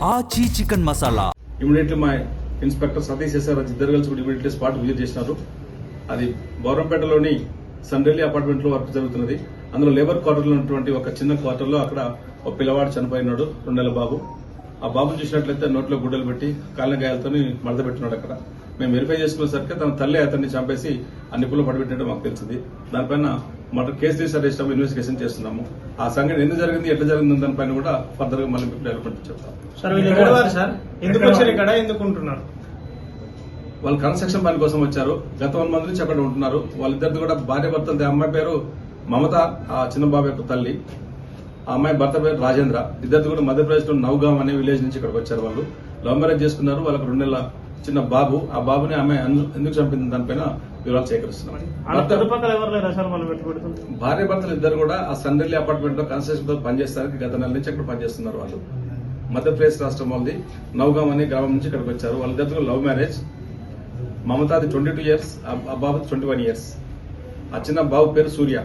ఆచి chicken masala. Immediately మా inspector Satish SR ఇద్దరు కలిసి కూడా ఇమీడియట్లీ స్పాట్ విజిట్ చేసినారు. అది బౌరంపేటలోని సండ్రెల్లి అపార్ట్మెంట్ లో వర్క్ జరుగుతున్నది. అందులో లేబర్ క్వార్టర్ లో ఉన్నటువంటి ఒక చిన్న క్వార్టర్ లో అక్కడ ఒక పిల్లవాడు చనిపోయినాడు, 2 నెలల బాబు. ఆ బాబును చూసినట్లయితే నోట్లో గుడ్డలు పెట్టి కాళ్ళ గాయాలతో మడత పెట్టినాడు. అక్కడ మేము వెరిఫై చేసుకునేసరికి తన తల్లి అతన్ని చంపేసి ఆ నిప్పులో పడిపెట్టినట్టు మాకు తెలిసింది. దానిపైన మటర్ కేసు రిజిస్టర్ చేసినాము, ఇన్వెస్టిగేషన్ చేస్తున్నాము. ఆ సంఘటన ఎందుకు జరిగింది, ఎట్లా జరిగింది దానిపైన కూడా ఫర్దర్ గా మళ్ళీ డెవలప్మెంట్ చెప్తాం. వాళ్ళు కన్స్ట్రక్షన్ పని కోసం వచ్చారు. గత 1 మంత్ నుంచి అక్కడ ఉంటున్నారు. వాళ్ళిద్దరిది కూడా భార్య భర్తలు. అమ్మాయి పేరు మమత, ఆ చిన్న బాబు యొక్క తల్లి. ఆ అమ్మాయి భర్త పేరు రాజేంద్ర. ఇద్దరిది కూడా మధ్యప్రదేశ్ లో నౌగాం అనే విలేజ్ నుంచి ఇక్కడికి వచ్చారు. వాళ్ళు లవ్ మ్యారేజ్ చేసుకున్నారు. వాళ్ళకి 2 నెలల చిన్న బాబు. ఆ బాబుని అమ్మాయి ఎందుకు చంపింది దానిపైన వివరాలు సేకరిస్తున్నారు. భార్య భర్తలు ఇద్దరు కూడా ఆ సండ్రెల్లి అపార్ట్మెంట్ లో కన్స్ట్రక్షన్ తో పనిచేస్తానికి గత నెల నుంచి అక్కడ పనిచేస్తున్నారు. వాళ్ళు మధ్యప్రదేశ్ రాష్ట్రం వాళ్ళది నౌగాం అనే గ్రామం నుంచి ఇక్కడికి వచ్చారు. వాళ్ళిద్దరు లవ్ మ్యారేజ్. మమతాది 22 years, ఆ బాబు 21 years. ఆ చిన్న బాబు పేరు సూర్య.